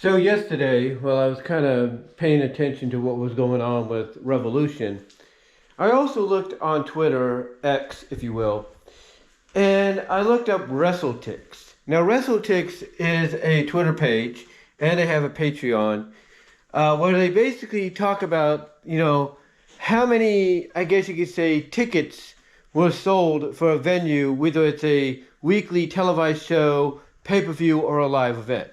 So yesterday, while I was kind of paying attention to what was going on with Revolution, I also looked on Twitter, X, if you will, and I looked up WrestleTix. Now, WrestleTix is a Twitter page, and they have a Patreon, where they basically talk about, how many, I guess you could say, tickets were sold for a venue, whether it's a weekly televised show, pay-per-view, or a live event.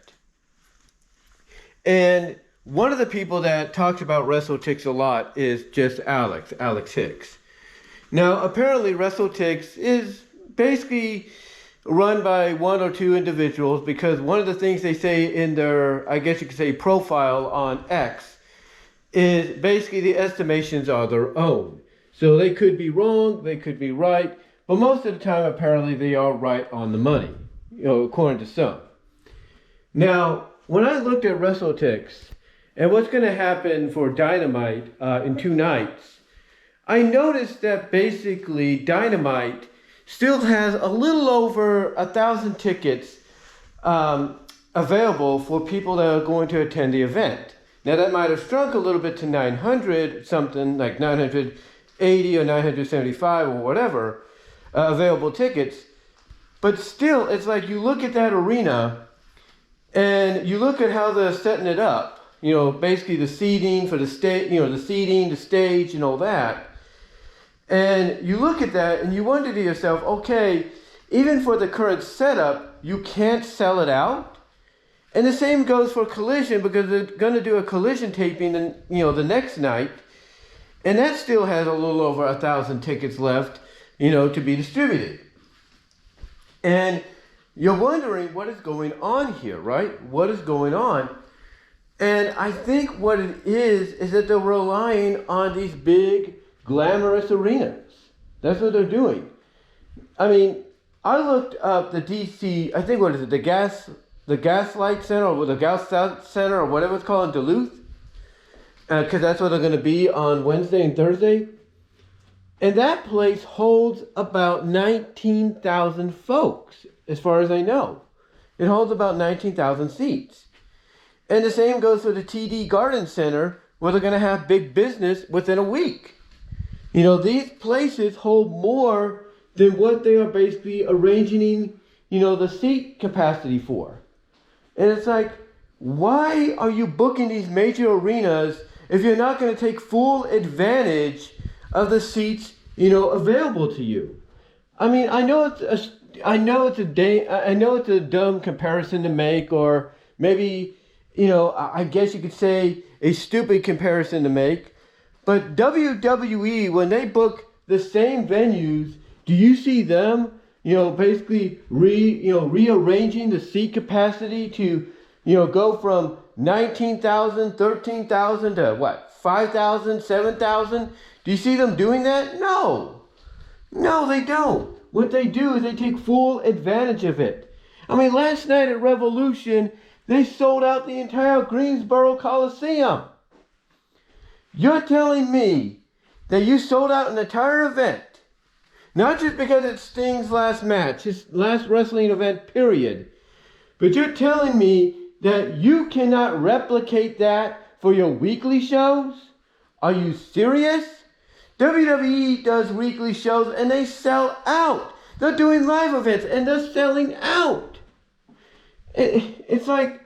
And one of the people that talks about WrestleTix a lot is just Alex Hicks. Now, apparently WrestleTix is basically run by one or two individuals because one of the things they say in their, I guess you could say, profile on X is basically the estimations are their own. So they could be wrong, they could be right, but most of the time apparently they are right on the money, according to some. Now, when I looked at WrestleTix and what's going to happen for Dynamite in 2 nights, I noticed that basically Dynamite still has a little over 1,000 tickets available for people that are going to attend the event. Now that might have shrunk a little bit to 900 something, like 980 or 975 or whatever available tickets. But still, it's like you look at that arena and you look at how they're setting it up, basically the seating for the stage, the seating, the stage, and all that. And you look at that and you wonder to yourself, okay, even for the current setup, you can't sell it out. And the same goes for Collision because they're going to do a Collision taping, the next night, and that still has a little over 1,000 tickets left, to be distributed. And you're wondering what is going on here, right? What is going on? And I think what it is that they're relying on these big, glamorous arenas. That's what they're doing. I mean, I looked up the DC, I think, the Gaslight Center, or the Gas Center, or whatever it's called in Duluth, because that's where they're going to be on Wednesday and Thursday. And that place holds about 19,000 folks, as far as I know. It holds about 19,000 seats. And the same goes for the TD Garden Center, where they're going to have big business within a week. These places hold more than what they are basically arranging, the seat capacity for. And it's like, why are you booking these major arenas if you're not going to take full advantage of the seats, available to you? I mean, I know it's a dumb comparison to make, or maybe, I guess you could say a stupid comparison to make. But WWE, when they book the same venues, do you see them, basically rearranging the seat capacity to, go from 19,000, 13,000 to what, 5,000, 7,000? Do you see them doing that? No, they don't. What they do is they take full advantage of it. I mean, last night at Revolution, they sold out the entire Greensboro Coliseum. You're telling me that you sold out an entire event, not just because it's Sting's last match, his last wrestling event, period, but you're telling me that you cannot replicate that for your weekly shows? Are you serious? WWE does weekly shows and they sell out. They're doing live events and they're selling out. It's like,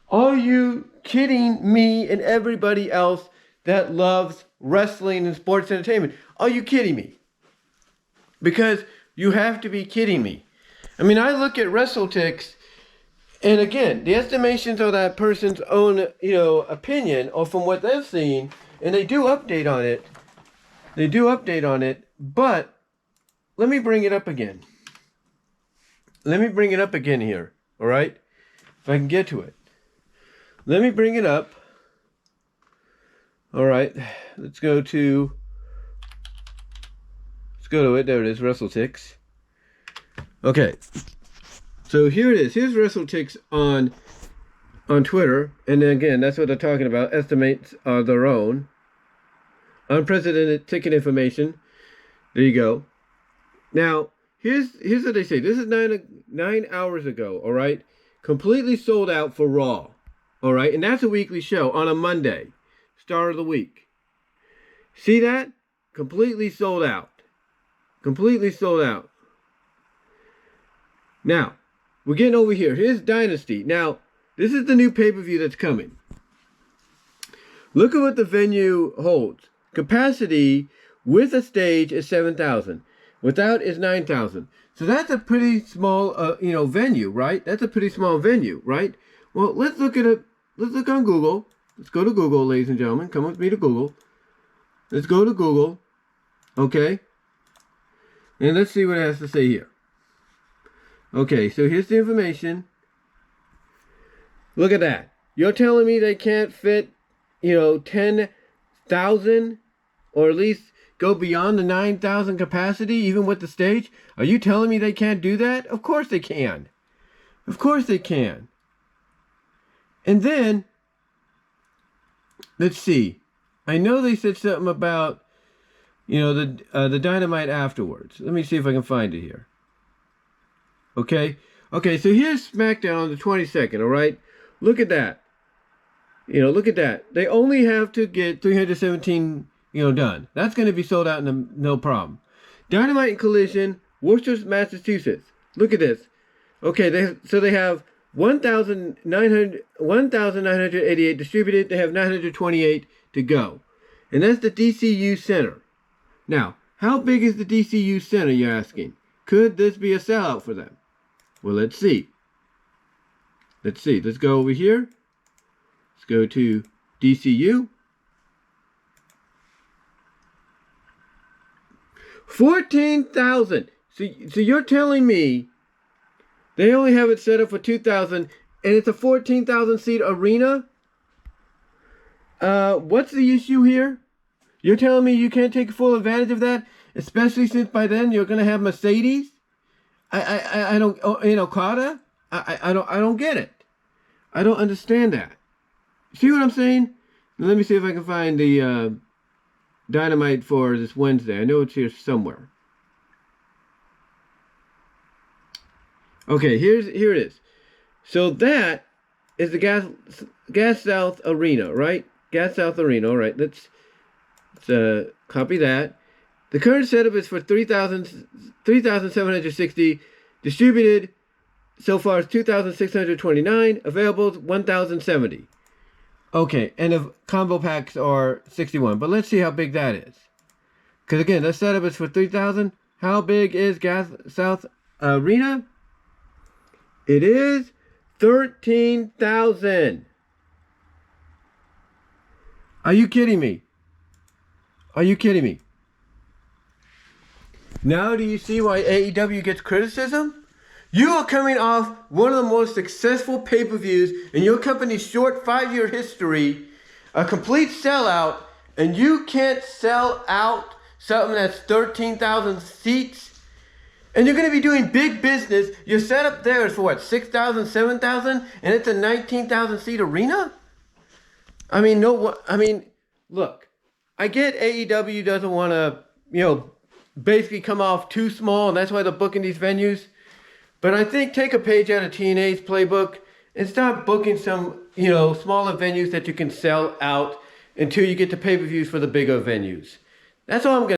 are you kidding me and everybody else that loves wrestling and sports entertainment? Are you kidding me? Because you have to be kidding me. I mean, I look at WrestleTix, and again, the estimations are that person's own, opinion, or from what they've seen, and they do update on it. But let me bring it up again. Here, all right? If I can get to it. Let me bring it up. All right, let's go to it. There it is, WrestleTix. Okay, so here it is. Here's WrestleTix on Twitter, and then again, that's what they're talking about. Estimates are their own. Unprecedented ticket information. There you go. Now, here's what they say. This is 9 hours ago. All right, completely sold out for Raw. All right, and that's a weekly show on a Monday, start of the week. See that? Completely sold out. Completely sold out. Now, we're getting over here. Here's Dynasty. Now, this is the new pay-per-view that's coming. Look at what the venue holds. Capacity with a stage is 7,000. Without is 9,000. So that's a pretty small, venue, right? That's a pretty small venue, right? Well, let's look at it. Let's look on Google. Let's go to Google, ladies and gentlemen. Come with me to Google. Let's go to Google. Okay. And let's see what it has to say here. Okay, so here's the information. Look at that. You're telling me they can't fit, 10,000 or at least go beyond the 9,000 capacity even with the stage? Are you telling me they can't do that? Of course they can. Of course they can. And then, let's see. I know they said something about, the Dynamite afterwards. Let me see if I can find it here. Okay, so here's SmackDown on the 22nd, all right? Look at that. Look at that. They only have to get 317, done. That's going to be sold out no problem. Dynamite and Collision, Worcester, Massachusetts. Look at this. Okay, they have 1,988 distributed. They have 928 to go. And that's the DCU Center. Now, how big is the DCU Center, you're asking? Could this be a sellout for them? Well, let's see. Let's go over here. Let's go to DCU. 14,000. So you're telling me they only have it set up for 2,000 and it's a 14,000 seat arena? What's the issue here? You're telling me you can't take full advantage of that, especially since by then you're going to have Mercedes? I don't, Okada? I don't get it. I don't understand that. See what I'm saying? Now, let me see if I can find the Dynamite for this Wednesday. I know it's here somewhere. Okay, here it is. So that is the Gas South Arena, right? Gas South Arena. All right, let's copy that. The current setup is for 3,760. Distributed so far is 2,629. Available 1,070. Okay, and the combo packs are 61. But let's see how big that is. Because again, the setup is for 3,000. How big is Gas South Arena? It is 13,000. Are you kidding me? Are you kidding me? Now do you see why AEW gets criticism? You are coming off one of the most successful pay-per-views in your company's short 5-year history, a complete sellout, and you can't sell out something that's 13,000 seats? And you're going to be doing big business. Your setup there is for what, 6,000, 7,000? And it's a 19,000 seat arena? Look, I get AEW doesn't want to, basically come off too small, and that's why they're booking these venues. But I think take a page out of TNA's playbook and start booking some, smaller venues that you can sell out until you get the pay-per-views for the bigger venues. That's all I'm going to